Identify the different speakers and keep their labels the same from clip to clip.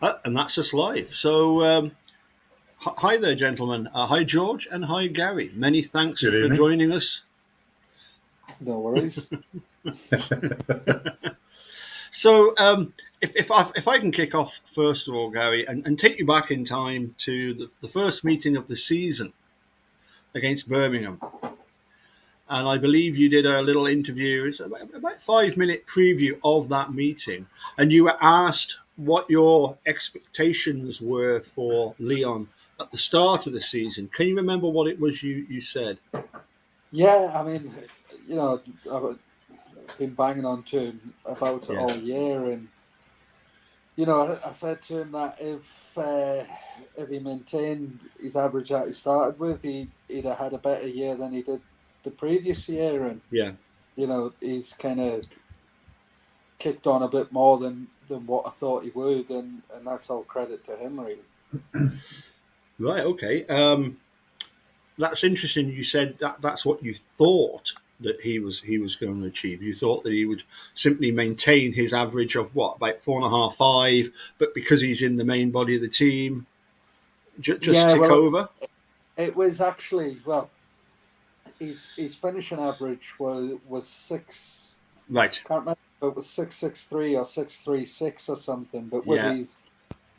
Speaker 1: And that's us live. So, hi there, gentlemen. Hi, George, and hi, Gary. Many thanks
Speaker 2: Good
Speaker 1: for
Speaker 2: evening.
Speaker 1: joining us.
Speaker 3: No worries.
Speaker 1: So, if I can kick off first of all, Gary, and take you back in time to the first meeting of the season against Birmingham, and I believe you did a little interview, it's about 5 minute preview of that meeting, and you were asked what your expectations were for Leon at the start of the season. Can you remember what it was you said?
Speaker 3: Yeah, I mean, you know, I've been banging on to him about it
Speaker 1: Yeah,
Speaker 3: all year, and I said to him that if he maintained his average that he started with, he'd have had a better year than he did the previous year, and
Speaker 1: yeah.
Speaker 3: he's kind of kicked on a bit more than what I thought he would, and that's all credit to him, really.
Speaker 1: Right, okay. That's interesting. You said that's what you thought that he was going to achieve. You thought that he would simply maintain his average of what, about 4.5, 5, but because he's in the main body of the team, just
Speaker 3: Yeah,
Speaker 1: tick
Speaker 3: well,
Speaker 1: over.
Speaker 3: it was actually his finishing average was six.
Speaker 1: Right.
Speaker 3: Can't remember if it was 663 or 636 or something. But
Speaker 1: Yeah.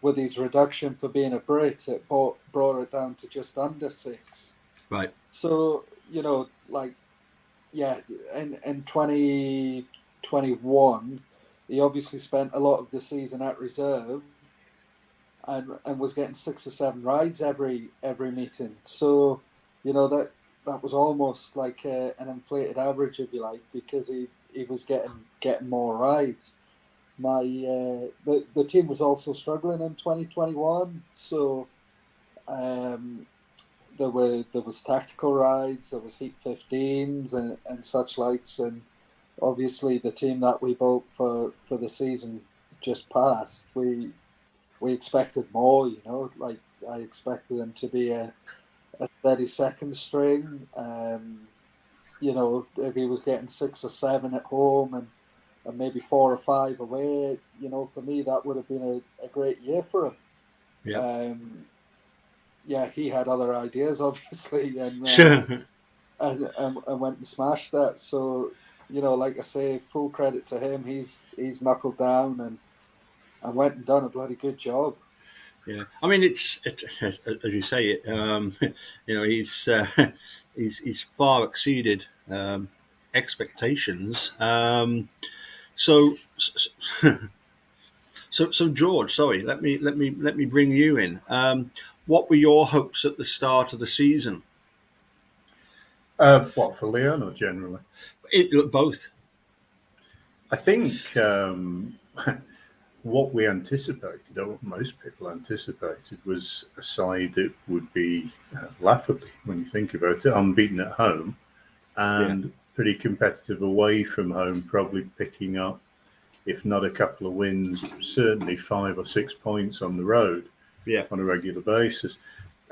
Speaker 3: with his reduction for being a Brit, it brought it down to just under six.
Speaker 1: Right.
Speaker 3: So yeah, in 2021, he obviously spent a lot of the season at reserve, and was getting 6 or 7 rides every meeting. So that was almost like an inflated average, if you like, because he was getting more rides. The team was also struggling in 2021, so um, there was tactical rides, there was Heat 15s and such likes, and obviously the team that we built for the season just passed. We expected more, like I expected him to be a steady second string. If he was getting 6 or 7 at home and maybe 4 or 5 away, for me that would have been a great year for him.
Speaker 1: Yeah.
Speaker 3: Um, yeah, he had other ideas, obviously,
Speaker 1: Sure.
Speaker 3: and went and smashed that. So, like I say, full credit to him. He's knuckled down and went and done a bloody good job.
Speaker 1: Yeah. I mean, as you say it. He's he's far exceeded expectations. So So George, sorry, let me bring you in. What were your hopes at the start of the season?
Speaker 2: What, for Leon or generally?
Speaker 1: Both.
Speaker 2: I think what we anticipated, or what most people anticipated, was a side that would be laughably, when you think about it, unbeaten at home
Speaker 1: Yeah,
Speaker 2: and pretty competitive away from home, probably picking up, if not a couple of wins, certainly 5 or 6 points on the road
Speaker 1: yeah,
Speaker 2: on a regular basis.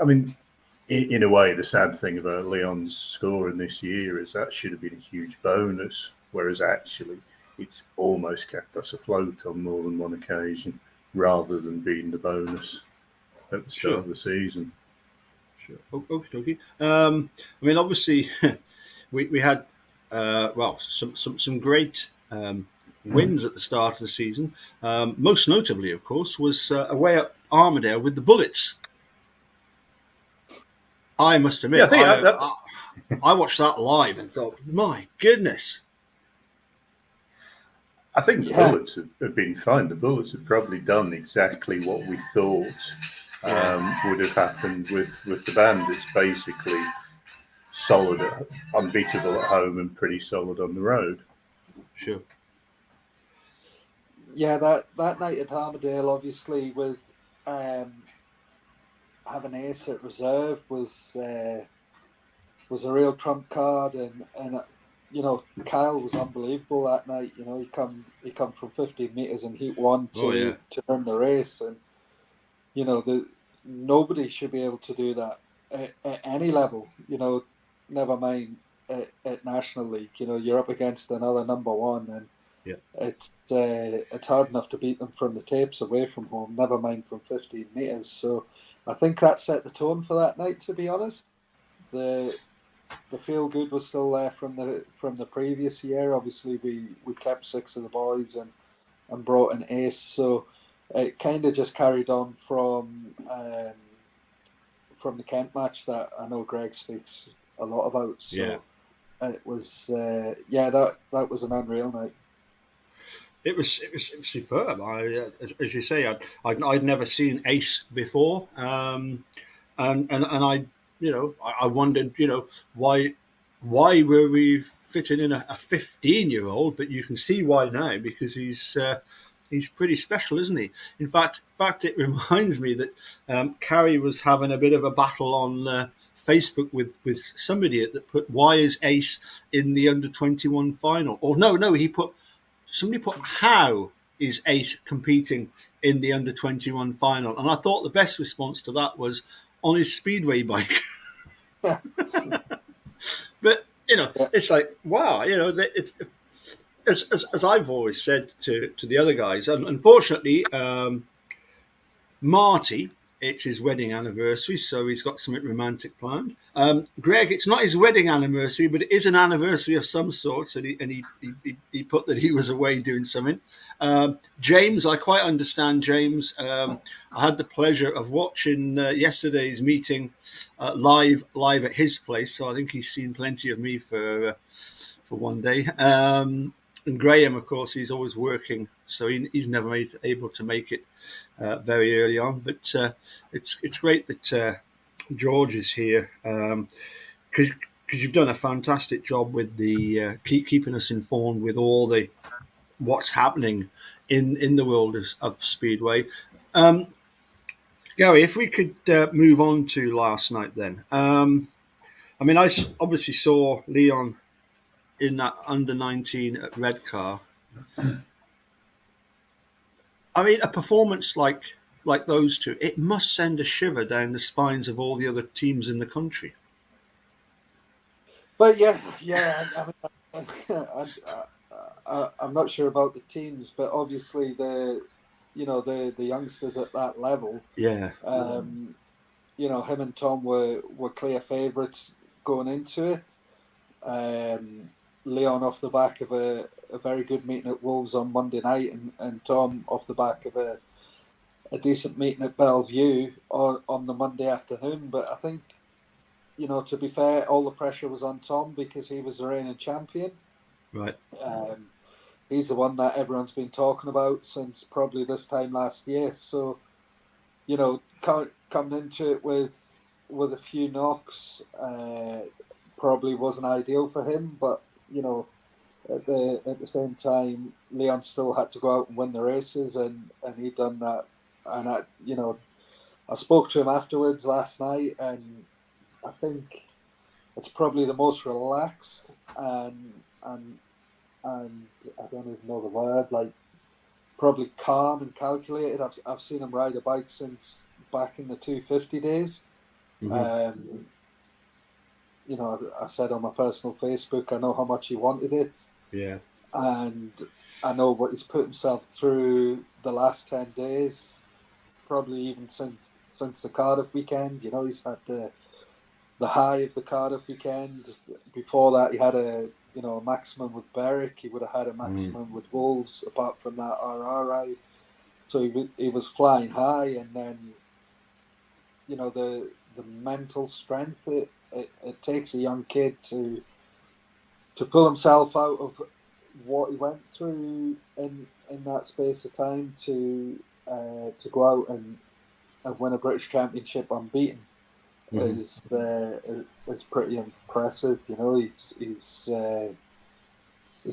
Speaker 2: I mean, in a way, the sad thing about Leon's scoring this year is that should have been a huge bonus, whereas actually it's almost kept us afloat on more than one occasion rather than being the bonus at the start
Speaker 1: sure,
Speaker 2: of the season.
Speaker 1: sure. Okay, okay. I mean, obviously, we had some great wins at the start of the season. Most notably, of course, was away at Armadale with the Bullets. I must
Speaker 2: Yeah,
Speaker 1: admit,
Speaker 2: I think that
Speaker 1: I watched that live and thought, my goodness.
Speaker 2: I think the
Speaker 3: Yeah,
Speaker 2: Bullets have been fine. The Bullets have probably done exactly what we thought
Speaker 1: Yeah,
Speaker 2: would have happened with the Bandits. Basically, solid, unbeatable at home, and pretty solid on the road.
Speaker 1: sure.
Speaker 3: yeah. That night at Armadale, obviously, with um, having Ace at reserve was a real trump card, and Kyle was unbelievable that night. He come from 15 meters in heat one
Speaker 1: Oh yeah,
Speaker 3: to win the race, and the nobody should be able to do that at any level. Never mind at National League. You're up against another number one, and It's hard enough to beat them from the tapes away from home, never mind from 15 metres. So I think that set the tone for that night, to be honest. The feel good was still there from the previous year. Obviously, we kept 6 of the boys and brought an ace, so it kind of just carried on from the Kent match that I know Greg speaks a lot about. So it was that was an unreal night.
Speaker 1: It was superb. As you say, I'd never seen Ace before, and I I wondered why were we fitting in a 15-year-old, but you can see why now, because he's pretty special, isn't he? In fact, it reminds me that Carrie was having a bit of a battle on Facebook with somebody that put why is Ace in the under-21 final, or no, somebody put how is Ace competing in the under-21 final, and I thought the best response to that was on his Speedway bike. But it's like, wow, as I've always said to the other guys, and unfortunately, Marty, it's his wedding anniversary, so he's got something romantic planned. Greg, it's not his wedding anniversary, but it is an anniversary of some sort, and he put that he was away doing something. James, I quite understand, James. I had the pleasure of watching yesterday's meeting live at his place, so I think he's seen plenty of me for one day. And Graham, of course, he's always working, so he's never able to make it very early on. But it's great that George is here, because you've done a fantastic job with the keeping us informed with all the what's happening in the world of Speedway. Gary, if we could move on to last night then. I mean, I obviously saw Leon in that under-19 at Redcar. I mean, a performance like those two, it must send a shiver down the spines of all the other teams in the country.
Speaker 3: But yeah. I mean, I'm not sure about the teams, but obviously the youngsters at that level.
Speaker 1: Yeah.
Speaker 3: Him and Tom were clear favourites going into it. Leon off the back of a very good meeting at Wolves on Monday night, and Tom off the back of a decent meeting at Bellevue on the Monday afternoon. But I think, to be fair, all the pressure was on Tom because he was the reigning champion.
Speaker 1: Right.
Speaker 3: He's the one that everyone's been talking about since probably this time last year. So, coming into it with a few knocks probably wasn't ideal for him, but at the same time, Leon still had to go out and win the races, and he done that. And I spoke to him afterwards last night, and I think it's probably the most relaxed and I don't even know the word, like probably calm and calculated. I've seen him ride a bike since back in the 250 days.
Speaker 1: Mm-hmm.
Speaker 3: As I said on my personal Facebook, I know how much he wanted it.
Speaker 1: Yeah.
Speaker 3: And I know what he's put himself through the last 10 days, probably even since the Cardiff weekend. He's had the high of the Cardiff weekend. Before that, he had a maximum with Berwick. He would have had a maximum with Wolves, apart from that RR ride. So he was flying high, and then the mental strength it takes a young kid to pull himself out of what he went through in that space of time to go out and win a British Championship unbeaten is pretty impressive. He's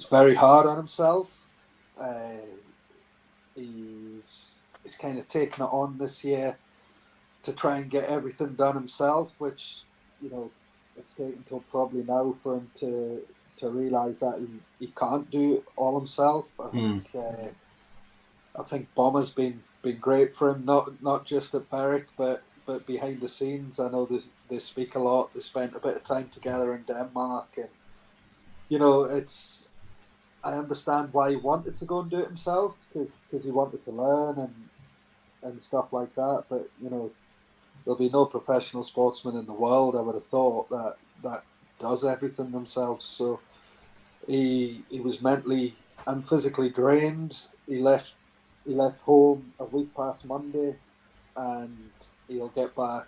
Speaker 3: very hard on himself. He's kind of taken it on this year to try and get everything done himself, which it's taken till probably now for him to realise that he can't do it all himself. I think Bomber's been great for him, not just at Berwick, but behind the scenes. I know they speak a lot. They spent a bit of time together in Denmark, and I understand why he wanted to go and do it himself, because he wanted to learn and stuff like that. But there'll be no professional sportsman in the world, I would have thought, that does everything themselves. So he was mentally and physically drained. He left home a week past Monday, and he'll get back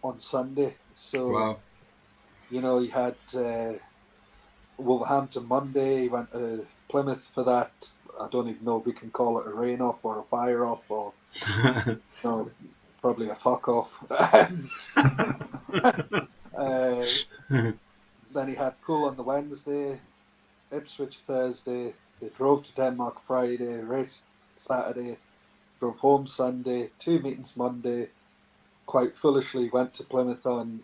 Speaker 3: on Sunday. So
Speaker 1: Wow.
Speaker 3: he had Wolverhampton Monday. He went to Plymouth for that. I don't even know if we can call it a rain off or a fire off, or no, probably a fuck off. uh, then he had Poole on the Wednesday, Ipswich Thursday. They drove to Denmark Friday, raced Saturday, drove home Sunday, 2 meetings Monday. Quite foolishly went to Plymouth on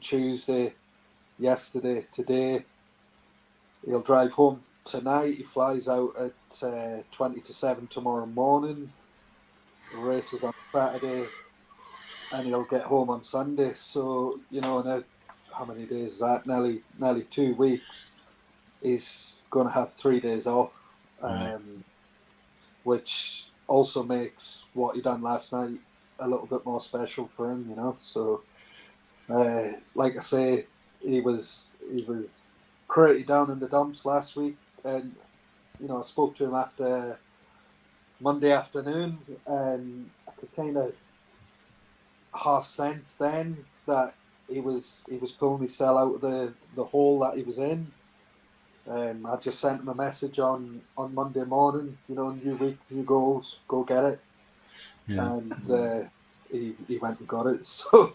Speaker 3: Tuesday, yesterday, today. He'll drive home tonight. He flies out at 20 to 7 tomorrow morning. Races on Saturday, and he'll get home on Sunday. So, now, how many days is that? Nearly 2 weeks. He's going to have 3 days off,
Speaker 1: Right.
Speaker 3: which also makes what he done last night a little bit more special for him, So, like I say, he was pretty down in the dumps last week, and I spoke to him after Monday afternoon, and I could kind of half sense then that he was pulling himself out of the hole that he was in. I just sent him a message on Monday morning, new week, new goals, go get it.
Speaker 1: Yeah.
Speaker 3: And he went and got it. So,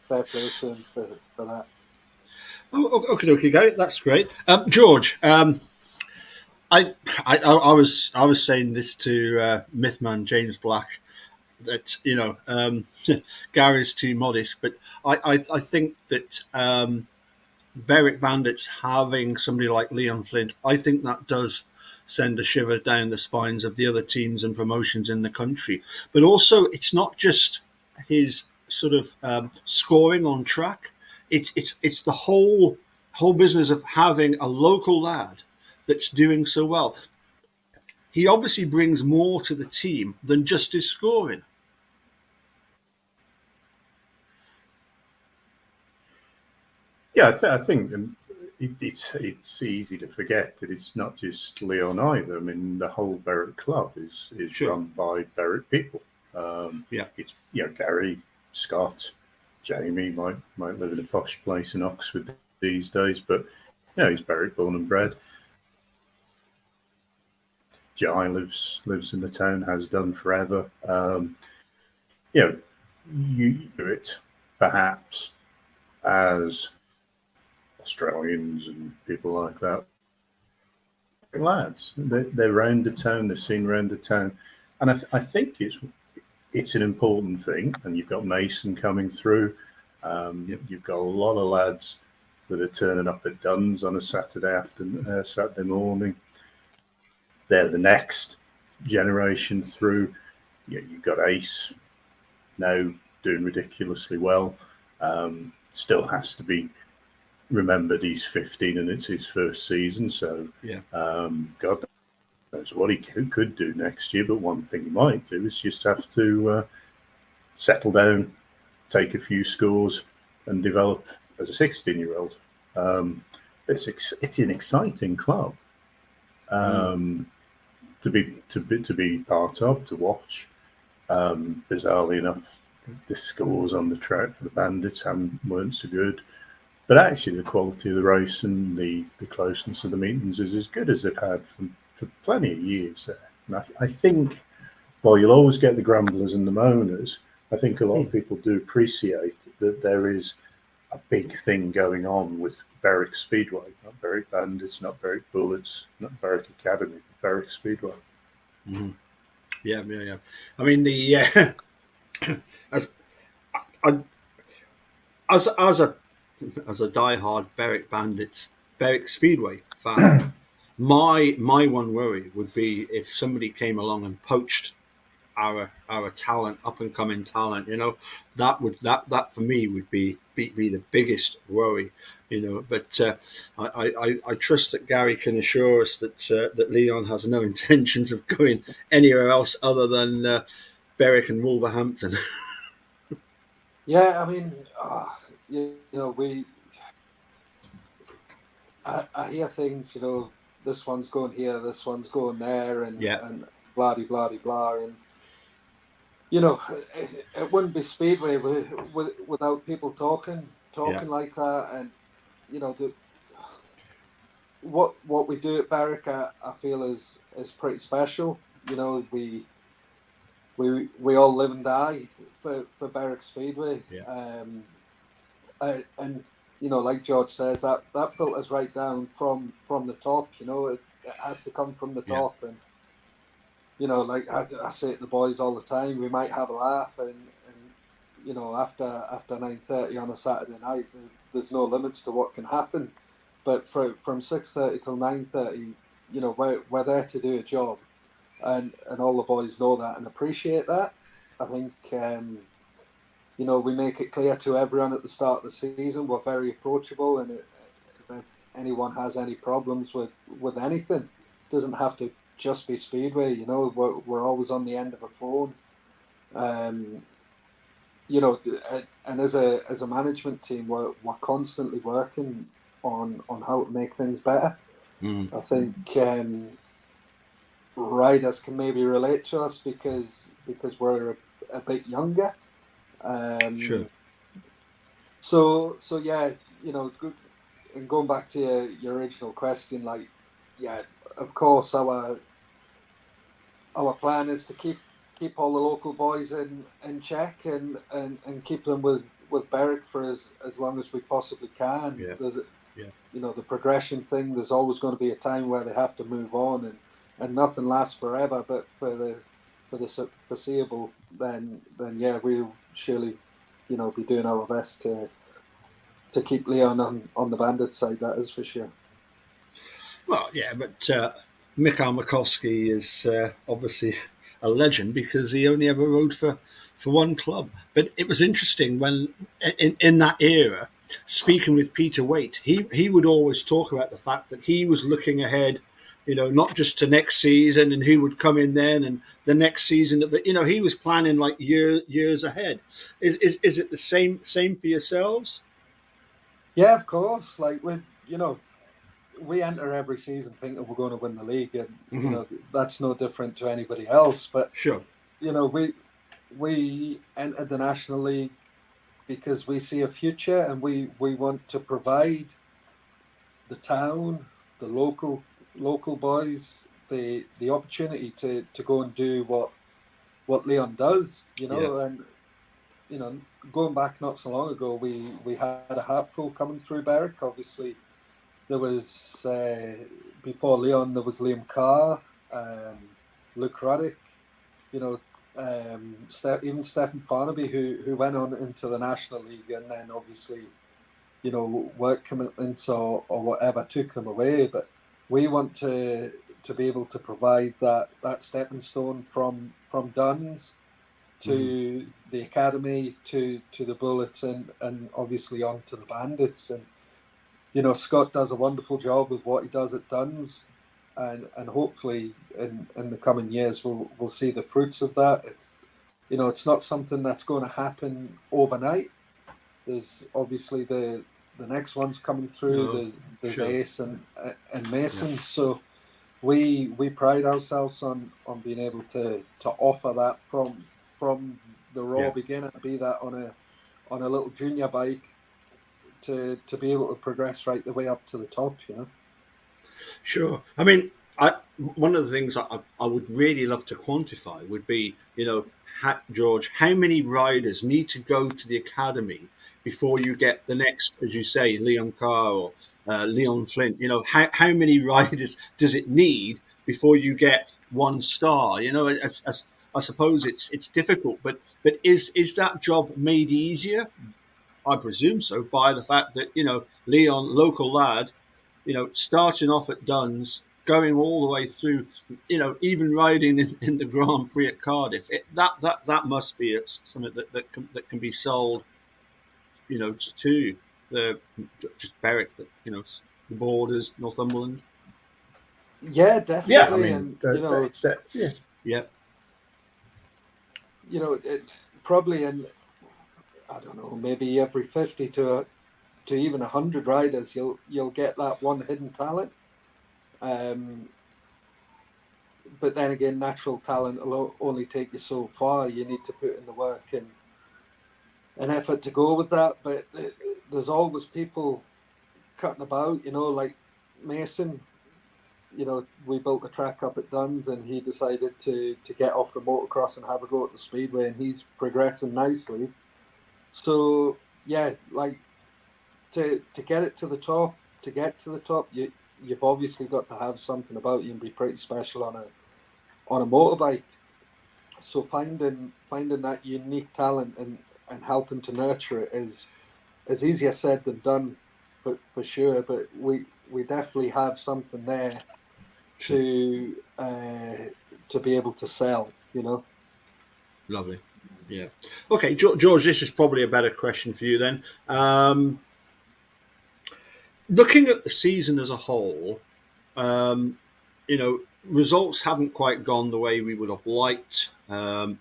Speaker 3: fair play to him for that.
Speaker 1: Oh, okay, Gary, that's great. George, I was saying this to Mythman James Black, that Gary's too modest, but I think that Berwick Bandits having somebody like Leon Flint, I think that does send a shiver down the spines of the other teams and promotions in the country. But also, it's not just his sort of scoring on track. It's the whole business of having a local lad that's doing so well. He obviously brings more to the team than just his scoring.
Speaker 2: Yeah, I think it's easy to forget that it's not just Leon either. I mean, the whole Berwick club is
Speaker 1: Sure.
Speaker 2: run by Berwick people.
Speaker 1: Yeah.
Speaker 2: It's Gary, Scott, Jamie might live in a posh place in Oxford these days, but he's Berwick born and bred. Jai lives in the town, has done forever. You do it perhaps as Australians and people like that. Lads, they're round the town, they're seen round the town, and I think it's an important thing. And you've got Mason coming through. You've got a lot of lads that are turning up at Duns on a Saturday morning. They're the next generation through. You've got Ace now doing ridiculously well. Still has to be remembered he's 15 and it's his first season. So God knows what he could do next year. But one thing he might do is just have to settle down, take a few scores, and develop as a 16-year-old. It's an exciting club. To be part of, to watch. Bizarrely enough, the scores on the track for the Bandits weren't so good, but actually the quality of the race and the closeness of the meetings is as good as they've had for plenty of years there. And I think while you'll always get the grumblers and the moaners, I think a lot of people do appreciate that there is a big thing going on with Berwick Speedway, not Berwick Bandits, not Berwick Bullets, not Berwick Academy, but Berwick Speedway.
Speaker 1: Mm-hmm. Yeah. I mean, the as a diehard Berwick Speedway fan, my one worry would be if somebody came along and poached our talent, up and coming talent. That for me would be the biggest worry. But I trust that Gary can assure us that Leon has no intentions of going anywhere else other than Berwick and Wolverhampton.
Speaker 3: Yeah, I mean, I hear things, this one's going here, this one's going there, and
Speaker 1: Yeah,
Speaker 3: and blah de blah de blah, and it wouldn't be Speedway without people
Speaker 1: yeah,
Speaker 3: talking like that, and the what we do at Berwick, I feel is pretty special. We all live and die for Berwick Speedway,
Speaker 1: yeah,
Speaker 3: and like George says, that filters right down from the top. It has to come from the
Speaker 1: yeah,
Speaker 3: top, and like I say to the boys all the time, we might have a laugh, and after 9:30 on a Saturday night, there's no limits to what can happen. But from 6:30 till 9:30, we're there to do a job, and all the boys know that and appreciate that. I think we make it clear to everyone at the start of the season we're very approachable, and if anyone has any problems with anything, it doesn't have to just be Speedway. We're always on the end of a phone. Um, and as a management team, we're constantly working on how to make things better.
Speaker 1: mm,
Speaker 3: I think riders can maybe relate to us because we're a bit younger.
Speaker 1: sure,
Speaker 3: Um, so yeah, and going back to your original question, like, yeah, of course our plan is to keep all the local boys in check, and keep them with Berwick for as long as we possibly can.
Speaker 1: yeah,
Speaker 3: There's
Speaker 1: yeah,
Speaker 3: the progression thing. There's always going to be a time where they have to move on, and nothing lasts forever. But for the foreseeable, then yeah, we'll surely be doing our best to keep Leon on the Bandits side. That is for sure.
Speaker 1: Well, yeah, but Mikhail Makovsky is obviously a legend because he only ever rode for one club. But it was interesting when, in that era, speaking with Peter Waite, he would always talk about the fact that he was looking ahead, not just to next season and who would come in then and the next season, but he was planning like years ahead. Is it the same for yourselves?
Speaker 3: Yeah, of course. Like we enter every season thinking we're going to win the league, and
Speaker 1: Hmm.
Speaker 3: that's no different to anybody else. But
Speaker 1: Sure.
Speaker 3: we entered the National League because we see a future, and we want to provide the town, the local boys, the opportunity to go and do what Leon does.
Speaker 1: Yeah.
Speaker 3: And you know, going back not so long ago, we had a hatful coming through Berwick. Obviously, there was before Leon, there was Liam Carr, Luke Ruddick, you know, even Stephen Farnaby, who went on into the National League, and then obviously, work commitments or whatever took them away. But we want to be able to provide that stepping stone from Duns
Speaker 1: Hmm.
Speaker 3: to the academy to the Bullets, and obviously on to the Bandits. And Scott does a wonderful job with what he does at Duns, and hopefully in the coming years we'll see the fruits of that. It's not something that's going to happen overnight. There's obviously the next one's coming through.
Speaker 1: No.
Speaker 3: There's
Speaker 1: Sure.
Speaker 3: Ace and
Speaker 1: Yeah.
Speaker 3: Mason. So we pride ourselves on being able to offer that from the raw
Speaker 1: Yeah.
Speaker 3: beginner, be that on a little junior bike, to be able to progress right the way up to the top.
Speaker 1: Sure. I mean, one of the things I would really love to quantify would be, George, how many riders need to go to the academy before you get the next, as you say, Leon Carr or Leon Flint? How many riders does it need before you get one star? I suppose it's difficult, but is that job made easier? I presume so, by the fact that Leon, local lad, starting off at Duns. going all the way through, even riding in the Grand Prix at Cardiff, that must be something that can be sold, to the just Berwick, the borders, Northumberland.
Speaker 3: Yeah,
Speaker 2: Yeah, I
Speaker 3: definitely,
Speaker 2: mean,
Speaker 3: and
Speaker 2: that's it. Yeah.
Speaker 1: Yeah,
Speaker 3: probably in, I don't know, maybe every 50 to even 100 riders, you'll get that one hidden talent. But then again, natural talent will only take you so far. You need to put in the work and effort to go with that. But there's always people cutting about, like Mason. We built a track up at Duns, and he decided to get off the motocross and have a go at the Speedway, and he's progressing nicely. So yeah, like to get it to the top, you've obviously got to have something about you and be pretty special on a motorbike. So finding that unique talent and helping to nurture it is easier said than done for sure. But we definitely have something there
Speaker 1: sure.
Speaker 3: To be able to sell.
Speaker 1: Lovely. Yeah. Okay, George, this is probably a better question for you then. Looking at the season as a whole, um, results haven't quite gone the way we would have liked. I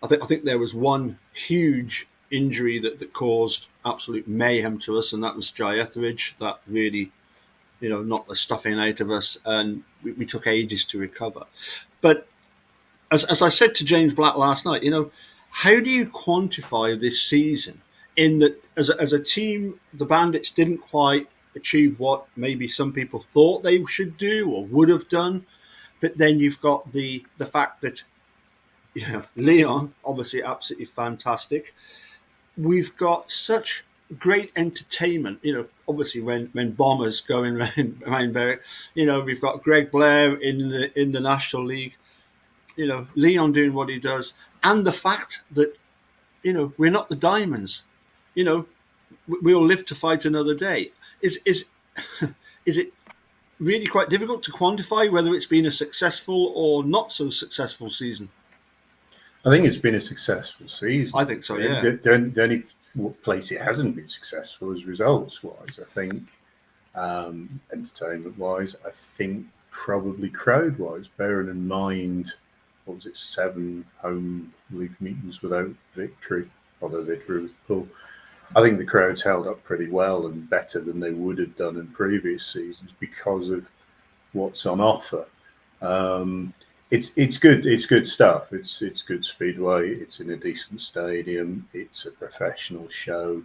Speaker 1: think there was one huge injury that caused absolute mayhem to us, and that was Jai Etheridge. That really, knocked the stuffing out of us, and we took ages to recover. But as I said to James Black last night, how do you quantify this season? In that, as a team, the Bandits didn't quite achieve what maybe some people thought they should do or would have done. But then you've got the fact that Leon, obviously absolutely fantastic. We've got such great entertainment. Obviously when bombers going around Berwick, we've got Greg Blair in the National League. Leon doing what he does, and the fact that we're not the Diamonds. We'll live to fight another day. Is is it really quite difficult to quantify whether it's been a successful or not so successful season?
Speaker 2: I think it's been a successful season.
Speaker 1: I think so, yeah.
Speaker 2: The only place it hasn't been successful is results-wise. I think entertainment-wise. I think probably crowd-wise, bearing in mind, 7 home league meetings without victory, although they drew with Poole. I think the crowds held up pretty well and better than they would have done in previous seasons because of what's on offer. It's good. It's good stuff. It's good speedway. It's in a decent stadium. It's a professional show.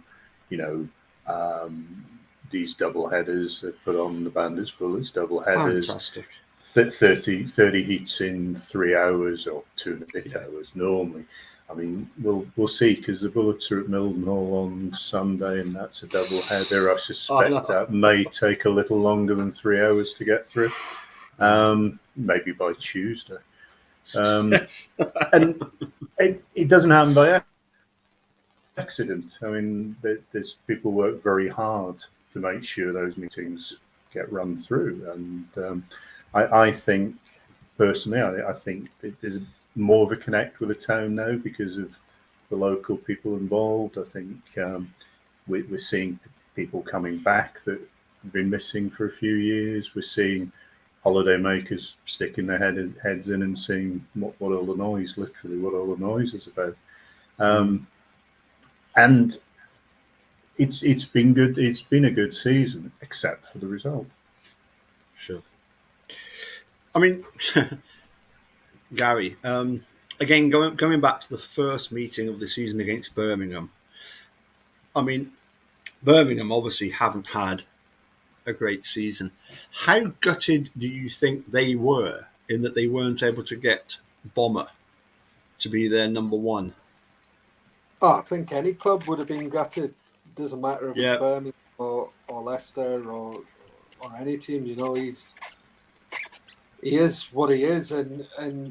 Speaker 2: These double headers that put on the Bandits Bullets double headers.
Speaker 1: Fantastic.
Speaker 2: 30 heats in 3 hours or 2 and a bit hours normally. I mean, we'll see, because the Bullets are at Mildenhall on Sunday, and that's a double header. I suspect that may take a little longer than 3 hours to get through. Maybe by Tuesday.
Speaker 1: Yes.
Speaker 2: And it doesn't happen by accident. I mean, there's people work very hard to make sure those meetings get run through. And I think, personally, I think there's more of a connect with the town now because of the local people involved. I think we're seeing people coming back that have been missing for a few years. We're seeing holiday makers sticking their heads in and seeing what all the noise, literally what all the noise is about. And it's been good. It's been a good season, except for the result.
Speaker 1: Sure. I mean, Gary, again, going back to the first meeting of the season against Birmingham. I mean, Birmingham obviously haven't had a great season. How gutted do you think they were in that they weren't able to get Bomber to be their number one?
Speaker 3: Oh, I think any club would have been gutted. It doesn't matter if it's Birmingham or Leicester or any team. He is what he is, and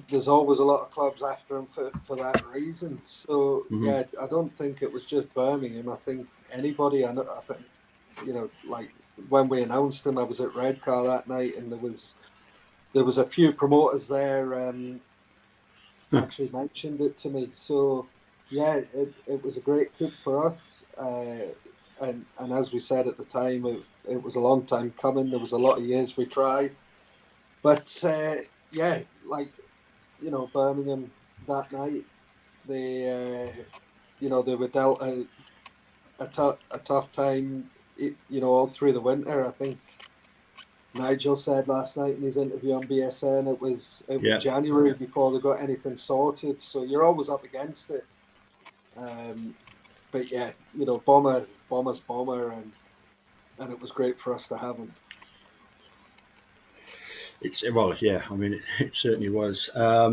Speaker 3: there's always a lot of clubs after him for that reason. So yeah, I don't think it was just Birmingham. I think anybody. I think like when we announced him, I was at Redcar that night, and there was a few promoters there actually mentioned it to me. So yeah, it was a great coup for us. And as we said at the time, it was a long time coming. There was a lot of years we tried, but yeah, like Birmingham that night, they they were dealt a tough time. All through the winter. I think Nigel said last night in his interview on BSN it was
Speaker 1: Yeah.
Speaker 3: January before they got anything sorted. So you're always up against it. Um, but yeah, Bomber's Bomber, and it was great for us to have him.
Speaker 1: It's well, yeah. I mean, it certainly was. I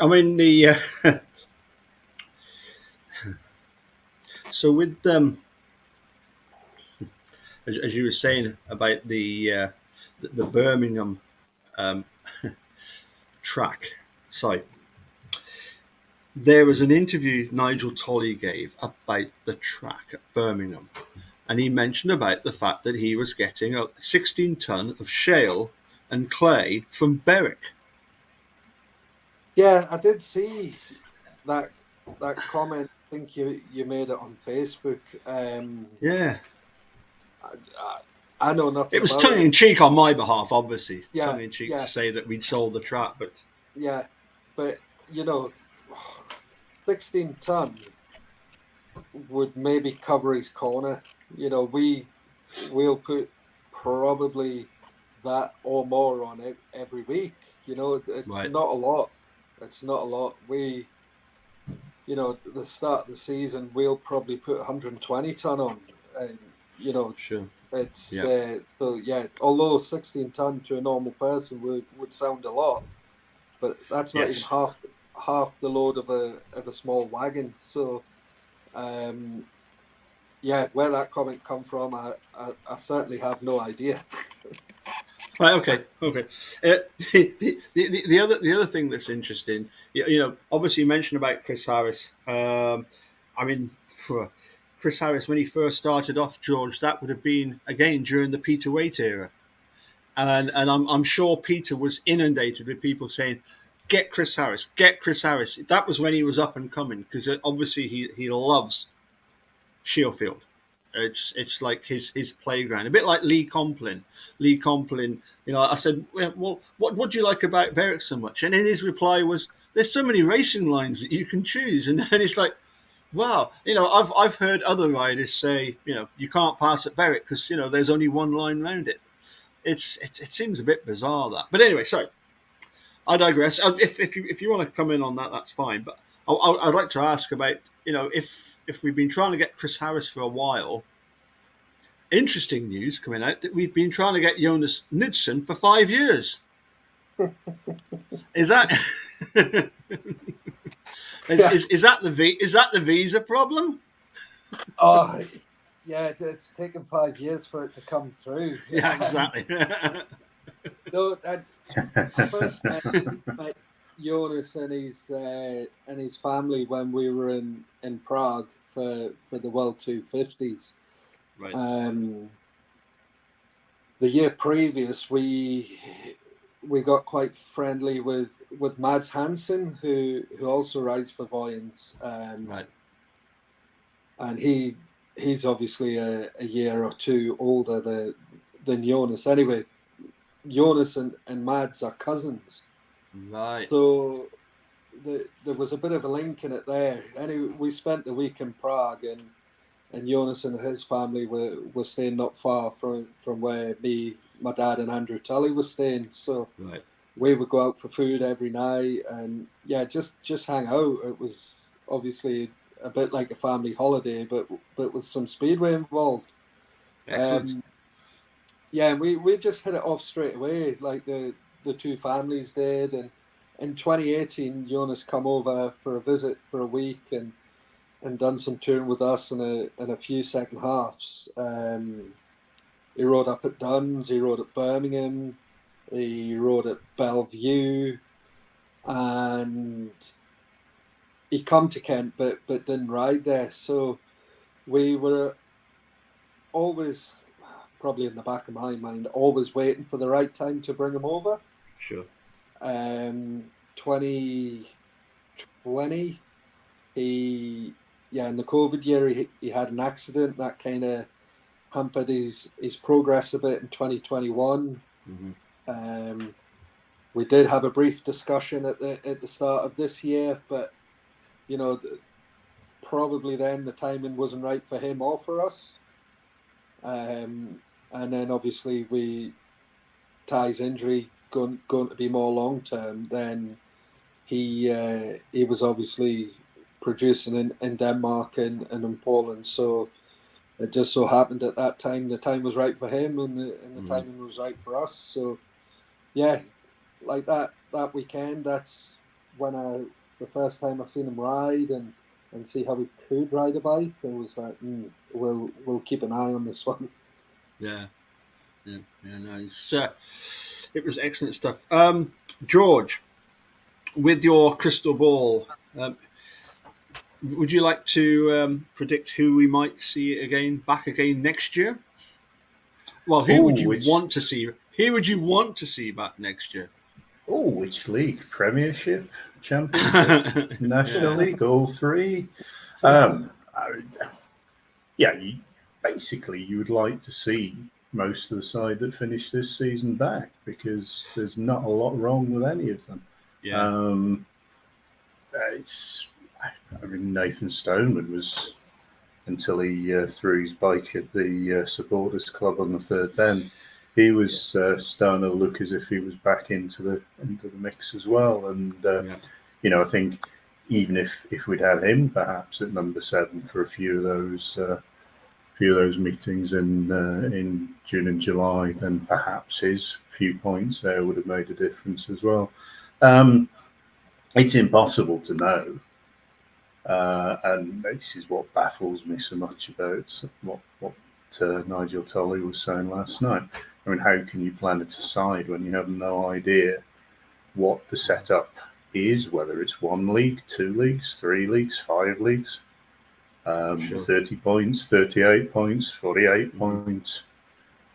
Speaker 1: mean, the so with as you were saying about the Birmingham um, track site, there was an interview Nigel Tolley gave about the track at Birmingham, and he mentioned about the fact that he was getting a 16 ton of shale and clay from Berwick.
Speaker 3: Yeah, I did see that comment. I think you made it on Facebook.
Speaker 1: Yeah,
Speaker 3: I, I know
Speaker 1: it
Speaker 3: nothing
Speaker 1: was
Speaker 3: about
Speaker 1: tongue in
Speaker 3: it.
Speaker 1: cheek on my behalf, obviously, tongue
Speaker 3: Yeah,
Speaker 1: in cheek to
Speaker 3: yeah,
Speaker 1: say that we'd sold the track, but
Speaker 3: yeah. But 16 ton would maybe cover his corner. We'll put probably that or more on it every week. It's
Speaker 1: right,
Speaker 3: not a lot. It's not a lot. The start of the season, we'll probably put 120 ton on, and
Speaker 1: sure,
Speaker 3: it's
Speaker 1: yeah,
Speaker 3: so yeah. Although 16 ton to a normal person would sound a lot, but that's not even
Speaker 1: yes.
Speaker 3: half the load of a small wagon. So um, yeah, where that comment come from, I certainly have no idea.
Speaker 1: Right. Okay. Okay. The other thing that's interesting, obviously you mentioned about Chris Harris. I mean, for Chris Harris when he first started off, George, that would have been again during the Peter Waite era, and I'm sure Peter was inundated with people saying, "Get Chris Harris, get Chris Harris." That was when he was up and coming because obviously he loves Shielfield. It's like his playground, a bit like Lee Complin. Lee Complin, I said, well, what do you like about Berwick so much? And then his reply was, "There's so many racing lines that you can choose." And then it's like, wow, I've heard other riders say, you can't pass at Berwick because there's only one line round it. It seems a bit bizarre that, but anyway, sorry, I digress. If you want to come in on that, that's fine. But I'd like to ask about if we've been trying to get Chris Harris for a while. Interesting news coming out that we've been trying to get Jonas Knudsen for 5 years. Is that
Speaker 3: Yeah.
Speaker 1: is that the visa problem?
Speaker 3: Oh, yeah. It's taken 5 years for it to come through.
Speaker 1: Yeah, exactly.
Speaker 3: No, I first met Jonas and his family when we were in Prague for the World 250s.
Speaker 1: Right.
Speaker 3: The year previous, we got quite friendly with Mads Hansen, who also rides for Voyens,
Speaker 1: Right.
Speaker 3: and he's obviously a year or two older than Jonas. Anyway, Jonas and Mads are cousins.
Speaker 1: Right.
Speaker 3: So there was a bit of a link in it there. Anyway, we spent the week in Prague, and Jonas and his family were staying not far from where my dad, and Andrew Tully was staying. So
Speaker 1: Right.
Speaker 3: we would go out for food every night, and yeah, just hang out. It was obviously a bit like a family holiday, but with some speedway involved.
Speaker 1: Excellent.
Speaker 3: Um, yeah, we just hit it off straight away, like the two families did. And in 2018, Jonas come over for a visit for a week and done some touring with us in a few second halves. He rode up at Duns, he rode at Birmingham, he rode at Bellevue, and he come to Kent, but didn't ride there. So we were always probably in the back of my mind, always waiting for the right time to bring him over.
Speaker 1: Sure.
Speaker 3: 2020, in the COVID year, he had an accident that kind of hampered his progress a bit in 2021. We did have a brief discussion at the start of this year, but probably then the timing wasn't right for him or for us. And then obviously Ty's injury going to be more long term. Then he was obviously producing in Denmark and in Poland, so it just so happened at that time the time was right for him and the timing was right for us. So yeah, like that weekend, that's when the first time I seen him ride and see how he could ride a bike. It was like, we'll keep an eye on this one.
Speaker 1: Yeah, nice. It was excellent stuff. George, with your crystal ball, would you like to predict who we might see back again next year? Well, who would you want to see? Who would you want to see back next year?
Speaker 2: Oh, which league? Premiership, Championship, National League, all three. Basically, you would like to see most of the side that finished this season back, because there's not a lot wrong with any of them.
Speaker 1: Yeah.
Speaker 2: Nathan Stoneman was, until he threw his bike at the supporters club on the third bend, he was starting to look as if he was back into the mix as well. And I think even if we'd had him perhaps at number 7 for a few of those meetings in June and July, then perhaps his few points there would have made a difference as well. It's impossible to know, and this is what baffles me so much about what Nigel Tully was saying last night. I mean, how can you plan it aside when you have no idea what the setup is, whether it's 1 league, 2 leagues, 3 leagues, 5 leagues, 30 points, 38 points, 48 points,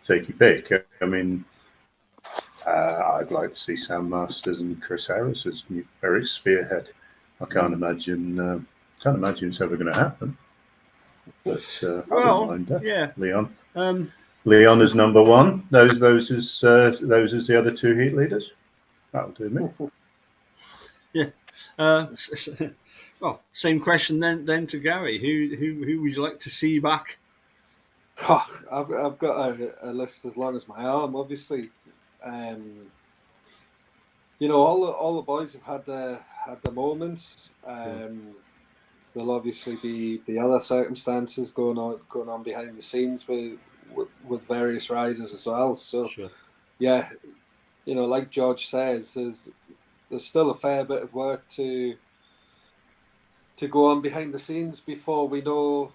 Speaker 2: take your pick. I mean, I'd like to see Sam Masters and Chris Harris as Berwick spearhead. I can't imagine it's ever going to happen. But I don't mind that.
Speaker 1: Yeah,
Speaker 2: Leon. Leon is number 1. Those as the other 2 heat leaders. That'll do me.
Speaker 1: Yeah. Well, same question then to Gary. Who would you like to see back?
Speaker 3: Oh, I've got a list as long as my arm. Obviously, all the boys have had their moments. There'll obviously be other circumstances going on behind the scenes with various riders as well. So yeah, like George says, there's still a fair bit of work to go on behind the scenes before we know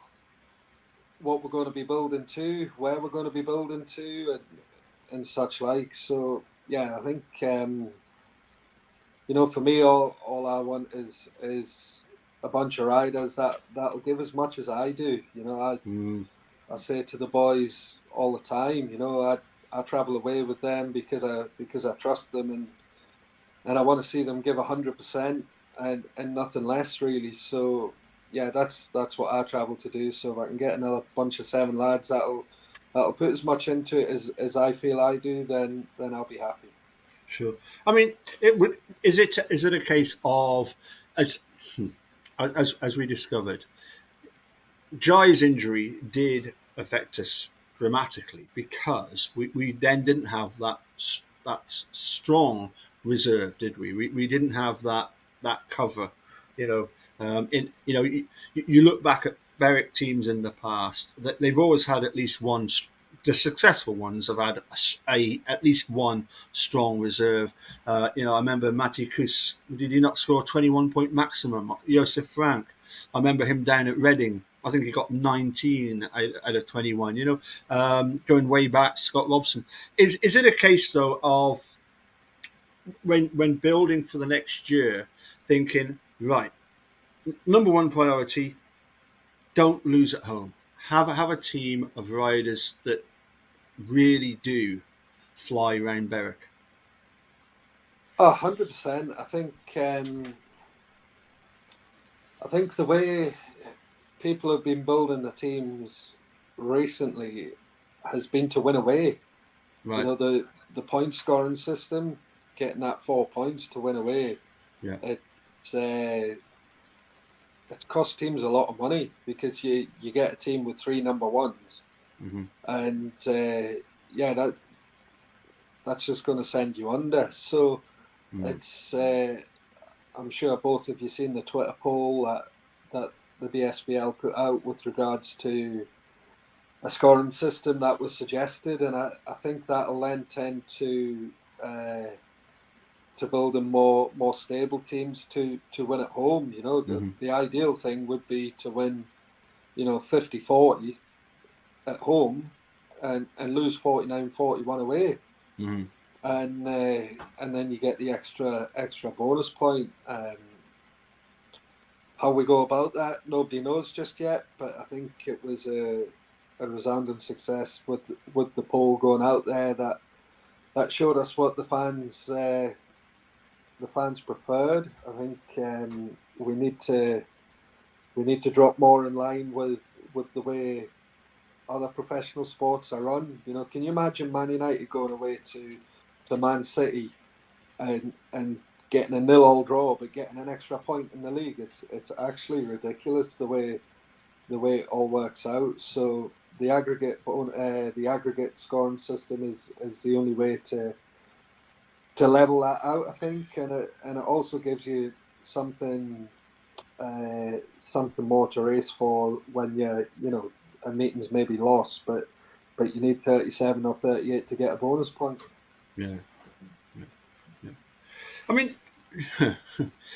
Speaker 3: what we're going to be building to, where we're going to be building to, and such like. So yeah, I think for me, all I want is a bunch of riders that'll give as much as I do. I say to the boys all the time, I travel away with them because I trust them, and I want to see them give 100% and nothing less, really. So yeah, that's what I travel to do. So if I can get another bunch of 7 lads that'll put as much into it as I feel I do, then I'll be happy.
Speaker 1: Sure. I mean, is it a case of as we discovered, Jai's injury did affect us dramatically because we then didn't have that strong reserve, did we? We didn't have that cover. You look back at Berwick teams in the past, that they've always had at least one. The successful ones have had at least one strong reserve. I remember Matty Kus, did he not score 21-point maximum? Josef Frank, I remember him down at Reading. I think he got 19 out of 21. Going way back, Scott Robson. Is it a case though of when building for the next year, thinking, right, number 1 priority, don't lose at home. Have a team of riders that really do fly round Berwick.
Speaker 3: 100%. I think the way people have been building the teams recently has been to win away. You
Speaker 1: Right.
Speaker 3: know, the point scoring system, getting that 4 points to win away.
Speaker 1: Yeah.
Speaker 3: It's it's cost teams a lot of money because you get a team with three number ones,
Speaker 1: Hmm.
Speaker 3: and yeah, that's just going to send you under. So
Speaker 1: Mm.
Speaker 3: it's I'm sure both of you seen the Twitter poll that the BSBL put out with regards to a scoring system that was suggested, and I think that'll then tend uh, to building more stable teams to win at home. You know,
Speaker 1: Hmm.
Speaker 3: the ideal thing would be to win, 50-40 at home and lose 49-41 away.
Speaker 1: Hmm.
Speaker 3: And then you get the extra bonus point. How we go about that, nobody knows just yet. But I think it was a resounding success with the poll going out there that showed us what the fans preferred. I think we need to drop more in line with the way other professional sports are run. You know, can you imagine Man United going away to Man City and getting a 0-0 draw, but getting an extra point in the league? It's actually ridiculous the way it all works out. So the aggregate scoring system is the only way to level that out, I think, and it also gives you something something more to race for when a meeting's maybe lost, but you need 37 or 38 to get a bonus point.
Speaker 1: Yeah. Yeah. Yeah. I mean,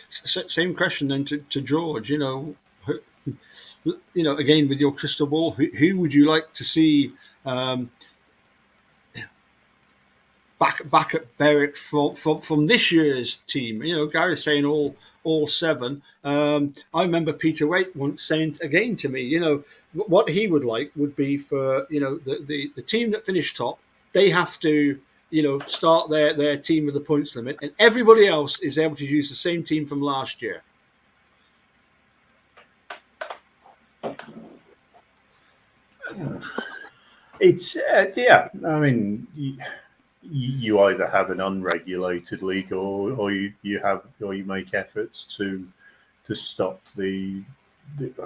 Speaker 1: same question then to George. Again with your crystal ball, who would you like to see um, back at Berwick from this year's team? Gary's saying all seven. I remember Peter Waite once saying again to me, what he would like would be for the team that finished top. They have to start their team with the points limit, and everybody else is able to use the same team from last year.
Speaker 2: It's yeah. I mean, you either have an unregulated league, or you make efforts to stop the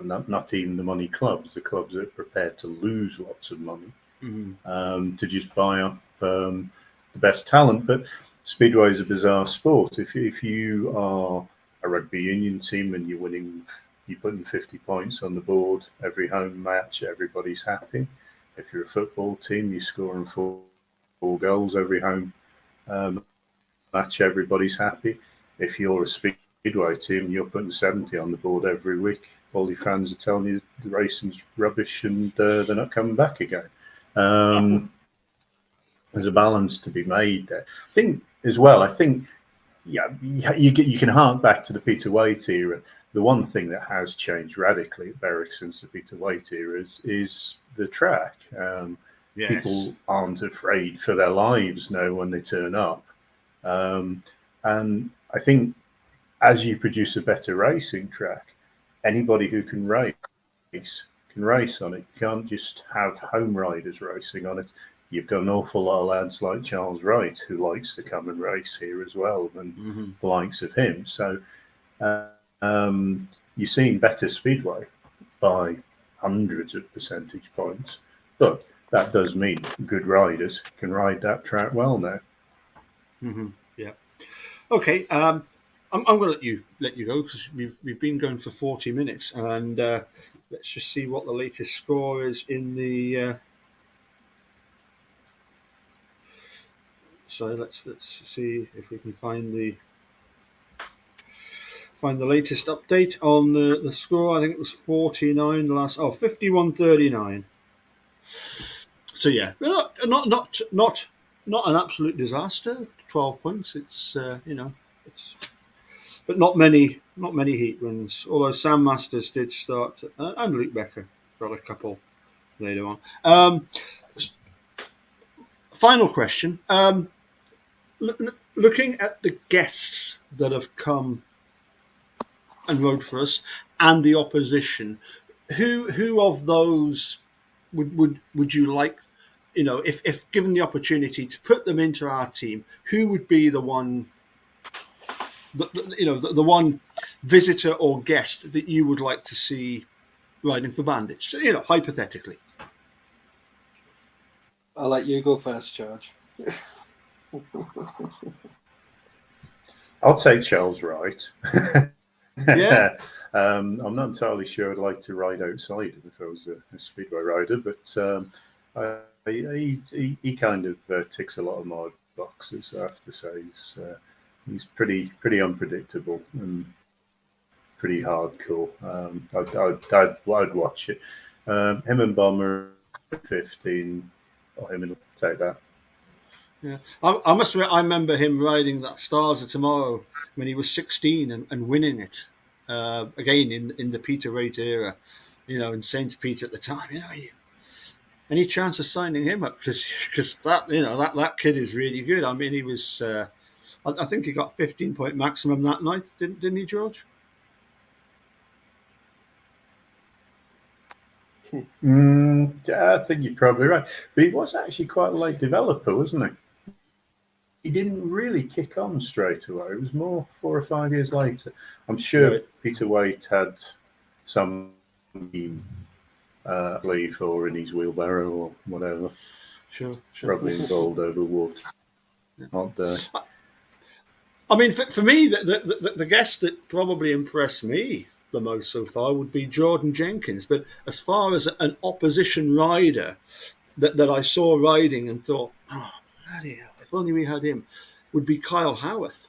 Speaker 2: not even the money clubs, the clubs that are prepared to lose lots of money, to just buy up the best talent. But Speedway is a bizarre sport. If you are a rugby union team and you're putting 50 points on the board every home match, everybody's happy. If you're a football team, you're scoring four goals every home match, everybody's happy. If you're a Speedway team, you're putting 70 on the board every week. All your fans are telling you the racing's rubbish and they're not coming back again. There's a balance to be made there. I think as well. Yeah, you can hark back to the Peter Waite era. The one thing that has changed radically at Berwick since the Peter Waite era is the track.
Speaker 1: Yes.
Speaker 2: People aren't afraid for their lives now when they turn up. And I think as you produce a better racing track, anybody who can race on it. You can't just have home riders racing on it. You've got an awful lot of lads like Charles Wright who likes to come and race here as well, and the likes of him. So you're seeing better Speedway by hundreds of percentage points, but that does mean good riders can ride that track well now.
Speaker 1: Yeah. Okay. I'm going to let you go because we've been going for 40 minutes, and let's just see what the latest score is in the. So let's see if we can find the latest update on the score. I think it was 49. The last 51-39. So yeah, not an absolute disaster. 12 points. It's but not many heat wins. Although Sam Masters did start, and Luke Becker got a couple later on. final question. Looking at the guests that have come and rode for us and the opposition, who of those would you like, if given the opportunity to put them into our team, who would be the one, the one visitor or guest that you would like to see riding for Bandits? Hypothetically.
Speaker 3: I'll let you go first, George.
Speaker 2: I'll take Charles Wright.
Speaker 1: Yeah.
Speaker 2: I'm not entirely sure I'd like to ride outside if I was a speedway rider, but he kind of ticks a lot of my boxes. I have to say, he's pretty unpredictable and pretty hardcore. I'd watch it. Him and Bomber 15, or him and take that.
Speaker 1: Yeah, I must admit, I remember him riding that Stars of Tomorrow when he was 16 and winning it again in the Peter Wright era, in Saint Peter at the time. Any chance of signing him up? Because that kid is really good. I mean, he was. I think he got 15-point maximum that night, didn't he, George?
Speaker 2: I think you're probably right. But he was actually quite a late developer, wasn't he? He didn't really kick on straight away. It was more 4 or 5 years later. I'm sure
Speaker 1: Right.
Speaker 2: Peter Waite had some leaf or in his wheelbarrow or whatever.
Speaker 1: Sure.
Speaker 2: Probably involved over water. Hot day.
Speaker 1: I mean, for me, the guest that probably impressed me the most so far would be Jordan Jenkins. But as far as an opposition rider that I saw riding and thought, oh, bloody hell, if only we had him, would be Kyle Howarth.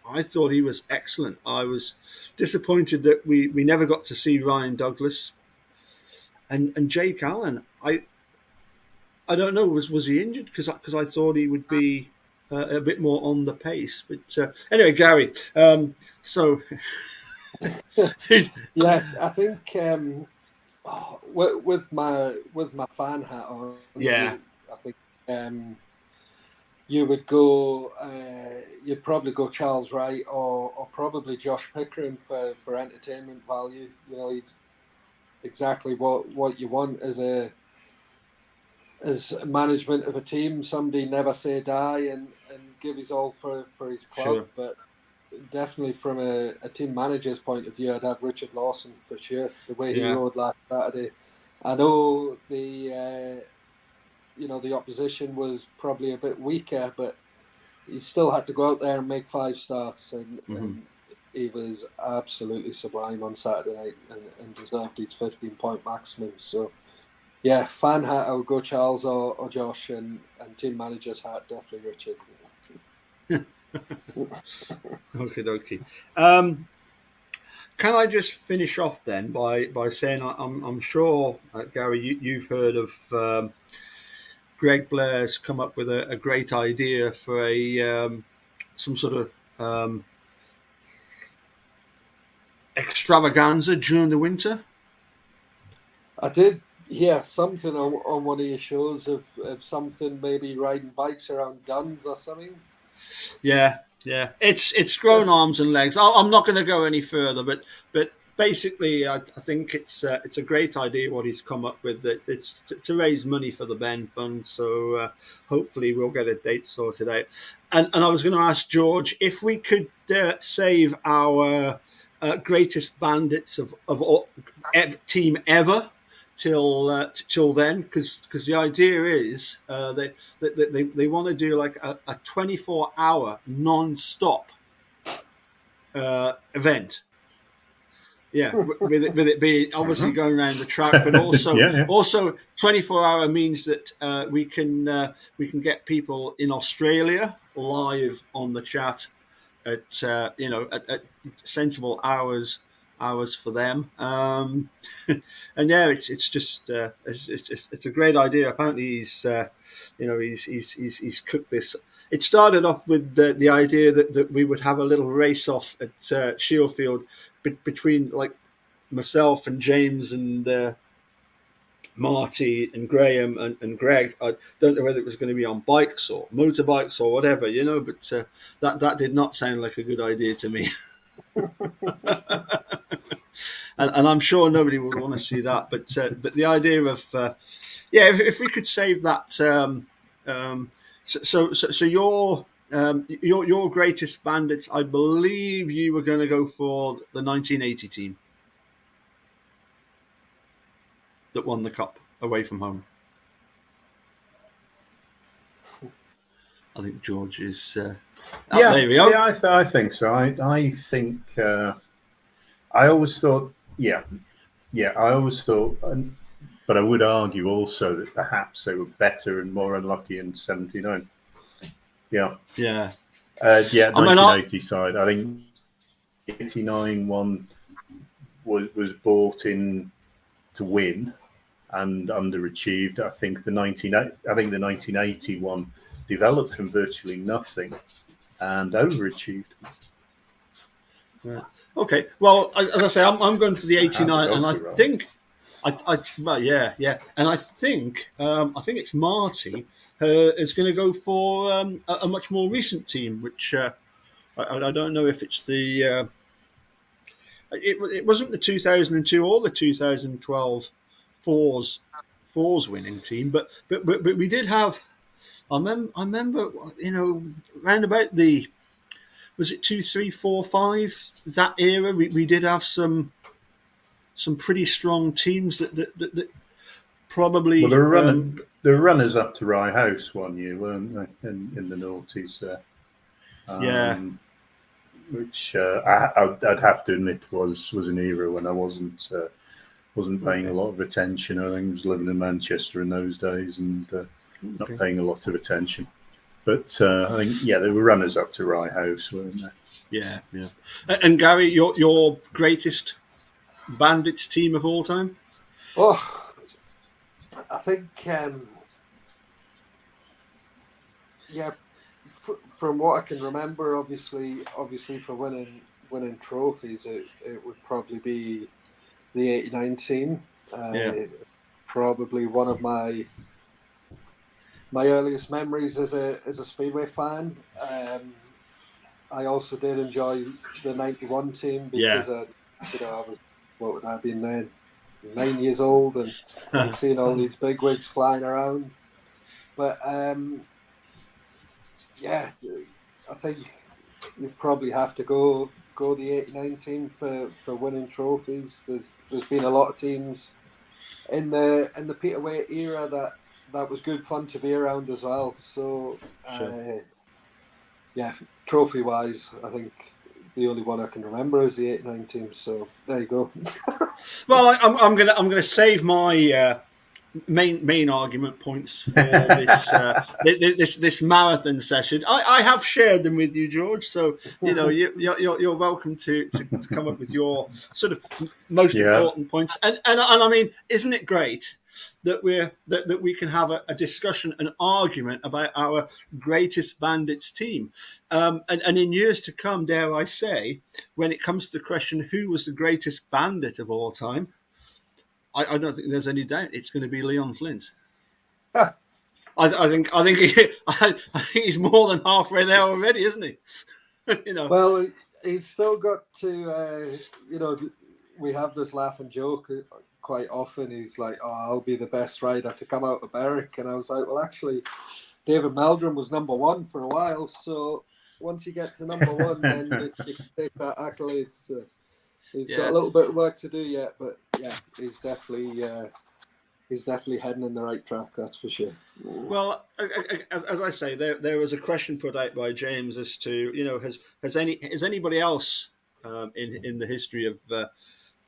Speaker 1: I thought he was excellent. I was disappointed that we never got to see Ryan Douglas and Jake Allen. I don't know, was he injured? Because I thought he would be a bit more on the pace. But anyway, Gary, so...
Speaker 3: Yeah, I think with my fan hat on,
Speaker 1: Yeah.
Speaker 3: I think you would go. You'd probably go Charles Wright or probably Josh Pickering for entertainment value. He's exactly what you want as management of a team. Somebody never say die and give his all for his club.
Speaker 1: Sure.
Speaker 3: But definitely from a team manager's point of view, I'd have Richard Lawson for sure. The way he rode last Saturday, I know the opposition was probably a bit weaker, but he still had to go out there and make 5 starts, and he was absolutely sublime on Saturday night and deserved his 15-point maximum. So, yeah, fan hat, I would go Charles or Josh, and team manager's hat, definitely Richard.
Speaker 1: Okie. Can I just finish off then by saying I'm sure, Gary, you've heard of Greg Blair's come up with a great idea for some sort of extravaganza during the winter.
Speaker 3: I did hear something on one of your shows of something, maybe riding bikes around guns or something.
Speaker 1: Yeah. It's grown arms and legs. I'm not going to go any further, but basically, I think it's a great idea what he's come up with. That it's to raise money for the Ben Fund. So hopefully we'll get a date sorted out. And I was going to ask George if we could save our greatest bandits of all, team ever till then, because the idea is they want to do like a 24-hour non-stop event. Yeah, with it being obviously going around the track, but also also 24-hour means that we can get people in Australia live on the chat at at sensible hours for them, and yeah, it's just it's a great idea. Apparently, he's cooked this. It started off with the idea that we would have a little race off at Shieldfield between like myself and James and Marty and Graham and Greg. I don't know whether it was going to be on bikes or motorbikes or whatever, but that did not sound like a good idea to me. and I'm sure nobody would want to see that. But the idea of if we could save that. So your greatest Bandits, I believe you were going to go for the 1980 team that won the cup away from home. I think George is. There we go.
Speaker 2: Yeah, I think so. I think. I always thought. Yeah. I always thought, but I would argue also that perhaps they were better and more unlucky in '79. Yeah.
Speaker 1: Yeah.
Speaker 2: 1980 side. I think '89 one was bought in to win and underachieved. I think the 1980 one developed from virtually nothing and overachieved.
Speaker 1: Yeah. Okay. Well, as I say, I'm going for the '89, and I think, and I think it's Marty is going to go for a much more recent team, which I don't know if it's the. It wasn't the 2002 or the 2012 fours winning team, but we did have. I remember, round about the. Was it 2, 3, 4, 5? That era, we did have some pretty strong teams that probably.
Speaker 2: Well, they were runners up to Rye House one year, weren't they? In the noughties there. Which I'd have to admit was an era when I wasn't paying a lot of attention. I think I was living in Manchester in those days and not paying a lot of attention. But I think, they were runners up to Rye House, weren't they?
Speaker 1: Yeah. And Gary, your greatest Bandits team of all time?
Speaker 3: Oh, I think, from what I can remember, obviously for winning trophies, it would probably be the '89 team. Probably one of my earliest memories as a Speedway fan. I also did enjoy the '91 team because I was, what would I have been then, 9 years old and seeing all these bigwigs flying around. But I think you probably have to go the '89 team for winning trophies. There's been a lot of teams in the Peter Waite era that was good fun to be around as well. So, trophy wise, I think the only one I can remember is the '89 team. So there you go.
Speaker 1: Well, I'm gonna save my main argument points for this marathon session. I have shared them with you, George. So you're welcome to come up with your sort of most important points. And I mean, isn't it great that we can have a discussion, an argument about our greatest Bandits team, and in years to come, dare I say, when it comes to the question who was the greatest Bandit of all time, I don't think there's any doubt it's going to be Leon Flint. I think he's more than halfway there already, isn't he?
Speaker 3: Well, he's still got to. We have this laugh and joke quite often. He's like, "Oh, I'll be the best rider to come out of Berwick," and I was like, "Well, actually, David Meldrum was number one for a while. So once you get to number one, then you can take that accolade." So he's got a little bit of work to do yet, but he's definitely heading in the right track. That's for sure.
Speaker 1: Well, as I say, there was a question put out by James as to has anybody else in the history of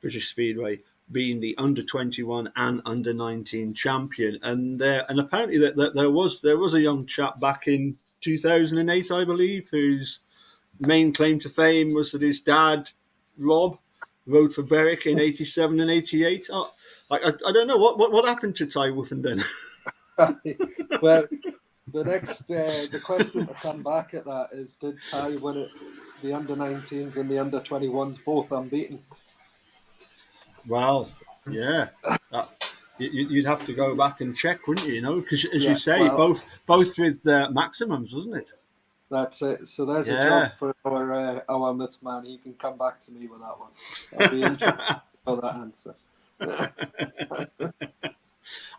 Speaker 1: British Speedway been the under-21 and under-19 champion, and apparently that there was a young chap back in 2008, I believe, whose main claim to fame was that his dad, Rob, rode for Berwick in '87 and '88. I don't know what happened to Ty Woofenden.
Speaker 3: Well, the question to come back at that is, did Ty win it, the under-19s and the under-21s both unbeaten?
Speaker 1: Well, yeah. You'd have to go back and check, wouldn't you? You know, because as
Speaker 3: Yeah,
Speaker 1: you say,
Speaker 3: well,
Speaker 1: both with maximums, wasn't it?
Speaker 3: that's it. So there's a
Speaker 1: Yeah.
Speaker 3: job for our myth man. He can come back to me with that one. I'll be interested for that answer.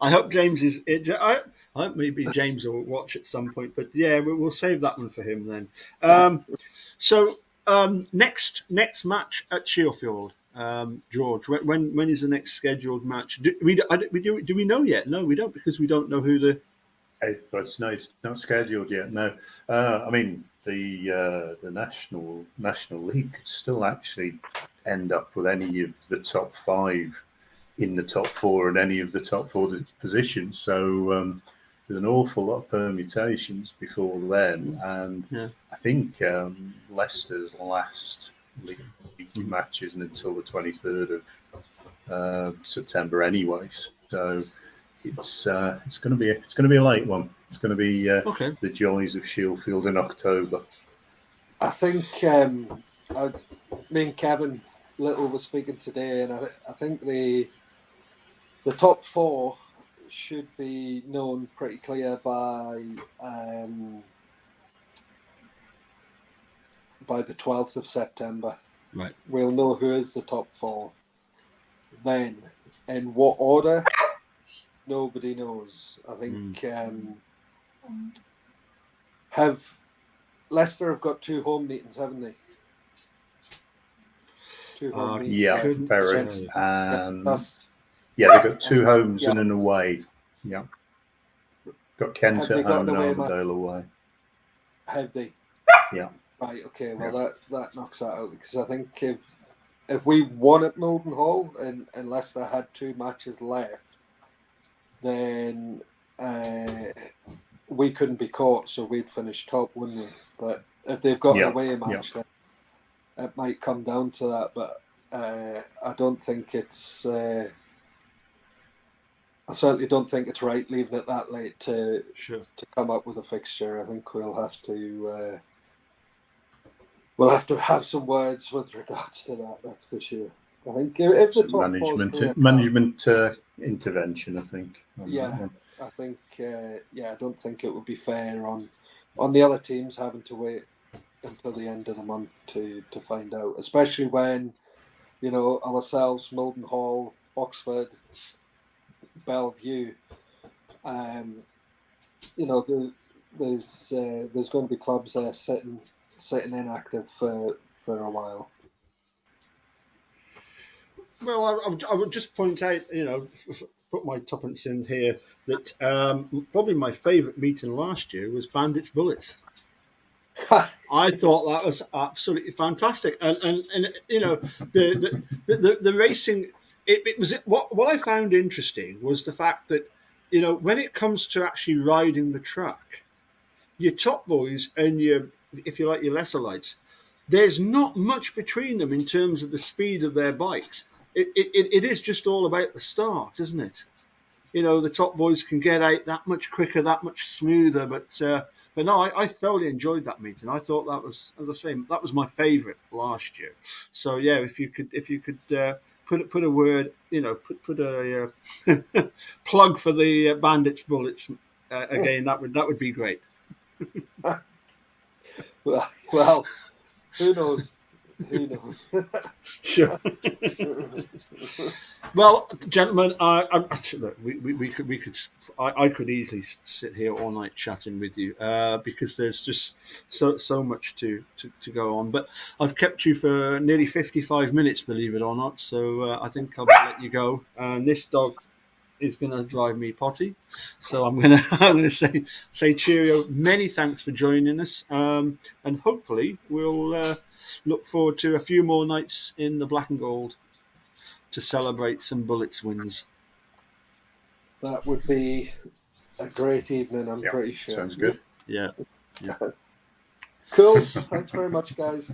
Speaker 1: I hope James is. I hope maybe James will watch at some point, but yeah, we'll save that one for him then. So next match at Sheffield, George. When is the next scheduled match? Do we know yet? No, we don't, because we don't know who the.
Speaker 2: But it's not scheduled yet. No, I mean the national league could still actually end up with any of the top 5 in the top 4 and any of the top 4 positions. So there's an awful lot of permutations before then, and
Speaker 1: Yeah.
Speaker 2: I think Leicester's last league match isn't until the 23rd of September anyway. So it's going to be a late one. It's going to be
Speaker 1: Okay.
Speaker 2: the joys of Sheffield in October.
Speaker 3: I think me and Kevin Little were speaking today, and I think the top 4 should be known pretty clear by the 12th of September.
Speaker 1: Right.
Speaker 3: We'll know who is the top 4. Then, in what order, nobody knows. I think Leicester have got 2 home meetings, haven't they? 2 home meetings.
Speaker 2: Yeah, Berwick and they've got 2 homes and an away. Yeah, got Kent at home and Armadale away.
Speaker 3: Have they?
Speaker 2: Yeah.
Speaker 3: Right. Okay. Well, that knocks that out, because I think if we won at Mildenhall and Leicester had 2 matches left, then we couldn't be caught, so we'd finish top, wouldn't we? But if they've got an away match, then it might come down to that. But I don't think it's. I certainly don't think it's right leaving it that late to come up with a fixture. I think we'll have to. We'll have to have some words with regards to that. That's for sure. I think if the top
Speaker 2: management intervention. I think.
Speaker 3: I think. I don't think it would be fair on the other teams having to wait until the end of the month to find out, especially when ourselves, Mildenhall, Oxford, Bellevue. There's going to be clubs there sitting inactive for a while.
Speaker 1: Well, I would just point out, put my tuppence in here, that probably my favourite meeting last year was Bandits Bullets. I thought that was absolutely fantastic, and the racing. It was what I found interesting was the fact that when it comes to actually riding the track, your top boys and your, if you like, your lesser lights, there's not much between them in terms of the speed of their bikes. It is just all about the start, isn't it? The top boys can get out that much quicker, that much smoother. But no, I thoroughly enjoyed that meeting. I thought that was, as I say, that was my favourite last year. So yeah, if you could put a word, put a plug for the Bandits Bullets again, that would be great.
Speaker 3: Well, who knows? Who knows?
Speaker 1: Sure. Well, gentlemen, I could easily sit here all night chatting with you because there's just so much to go on. But I've kept you for nearly 55 minutes, believe it or not. So I think I'll let you go. And this dog is going to drive me potty, so I'm going to say cheerio. Many thanks for joining us, and hopefully we'll look forward to a few more nights in the black and gold to celebrate some Bullets wins.
Speaker 3: That would be a great evening, I'm pretty sure.
Speaker 2: Sounds good.
Speaker 1: Yeah.
Speaker 3: Cool. Thanks very much, guys.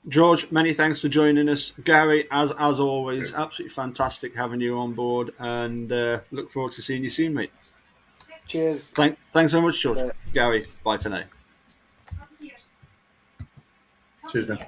Speaker 1: George, many thanks for joining us. Gary, as always, absolutely fantastic having you on board, and look forward to seeing you soon, mate.
Speaker 3: Cheers.
Speaker 1: Thanks so much, George. Gary, bye for now.
Speaker 2: Cheers, man.